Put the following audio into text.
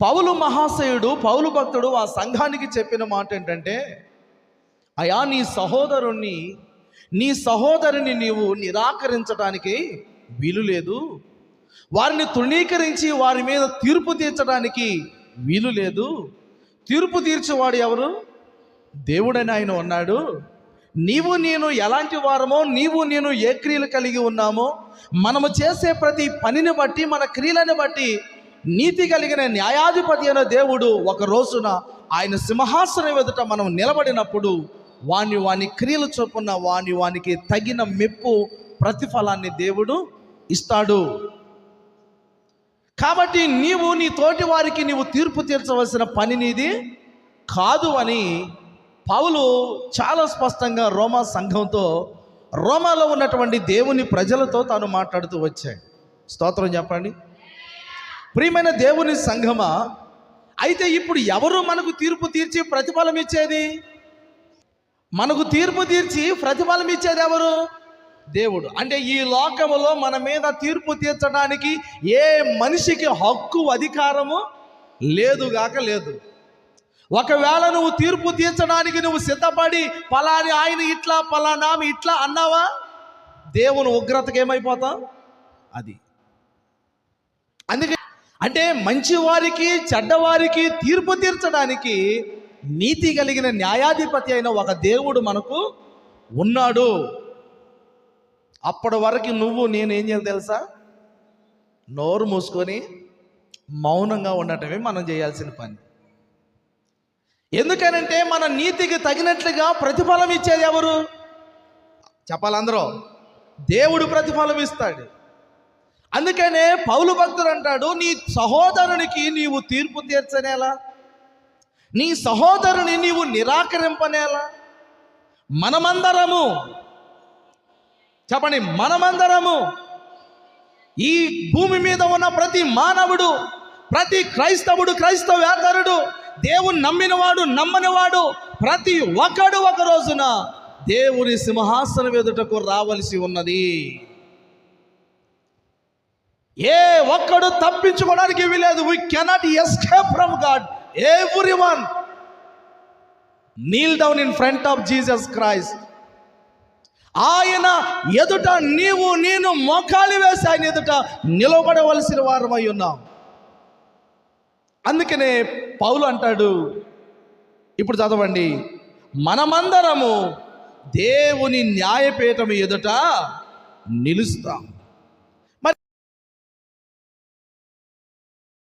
పౌలు మహాశయుడు, పౌలు భక్తుడు ఆ సంఘానికి చెప్పిన మాట ఏంటంటే, అయా నీ సహోదరుని నీవు నిరాకరించడానికి వీలు లేదు, వారిని తృణీకరించి వారి మీద తీర్పు తీర్చడానికి వీలు లేదు. తీర్పు తీర్చేవాడు ఎవరు? దేవుడని ఆయన ఉన్నాడు. నీవు నేను ఎలాంటి వారమో, నీవు నేను ఏ క్రియలు కలిగి ఉన్నామో, మనము చేసే ప్రతి పనిని బట్టి, మన క్రియలను బట్టి నీతి కలిగిన న్యాయాధిపతి అయిన దేవుడు ఒక రోజున ఆయన సింహాసనం ఎదుట మనం నిలబడినప్పుడు వాని క్రియలు చొప్పున వానికి తగిన మెప్పు ప్రతిఫలాన్ని దేవుడు ఇస్తాడు. కాబట్టి నీవు నీ తోటి వారికి నీవు తీర్పు తీర్చవలసిన పని నీది కాదు అని పౌలు చాలా స్పష్టంగా రోమా సంఘంతో, రోమాలో ఉన్నటువంటి దేవుని ప్రజలతో తాను మాట్లాడుతూ వచ్చాడు. స్తోత్రం చెప్పండి. ప్రియమైన దేవుని సంఘమా, అయితే ఇప్పుడు ఎవరు మనకు తీర్పు తీర్చి ప్రతిఫలం ఇచ్చేది? మనకు తీర్పు తీర్చి ప్రతిఫలం ఇచ్చేది ఎవరు? దేవుడు. అంటే ఈ లోకములో మన మీద తీర్పు తీర్చడానికి ఏ మనిషికి హక్కు, అధికారము లేదుగాక లేదు. ఒకవేళ నువ్వు తీర్పు తీర్చడానికి నువ్వు సిద్ధపడి పలాని ఆయన ఇట్లా, పలానామి ఇట్లా అన్నావా, దేవుని ఉగ్రతకి ఏమైపోతావు? అది అందుకే అంటే మంచివారికి చెడ్డవారికి తీర్పు తీర్చడానికి నీతి కలిగిన న్యాయాధిపతి అయిన ఒక దేవుడు మనకు ఉన్నాడు. అప్పటి వరకు నువ్వు నేను ఏం చేయాలి తెలుసా? నోరు మూసుకొని మౌనంగా ఉండటమే మనం చేయాల్సిన పని. ఎందుకనంటే మన నీతికి తగినట్లుగా ప్రతిఫలం ఇచ్చేది ఎవరు? చెప్పాలందరూ, దేవుడు ప్రతిఫలం ఇస్తాడు. అందుకనే పౌలు భక్తుడు అంటాడు, నీ సహోదరునికి నీవు తీర్పు తీర్చనేలా, నీ సహోదరుని నీవు నిరాకరింపనేలా. మనమందరము, చెప్పండి, మనమందరము, ఈ భూమి మీద ఉన్న ప్రతి మానవుడు, ప్రతి క్రైస్తవుడు, క్రైస్తవేతరుడు, దేవుని నమ్మినవాడు, నమ్మనివాడు, ప్రతి ఒక్కడు ఒక రోజున దేవుని సింహాసనం ఎదుటకు రావలసి ఉన్నది. ఏ ఒక్కడు తప్పించుకోవడానికి వీలేదు. We cannot escape from God. Everyone kneel down in front of Jesus Christ. ఆయన ఎదుట నీవు నేను మోకాలి వేసి ఆయన ఎదుట నిలబడవలసిన వారమై ఉన్నాం. అందుకనే పౌలు అంటాడు, ఇప్పుడు చదవండి, మనమందరము దేవుని న్యాయపీఠం ఎదుట నిలుస్తాం.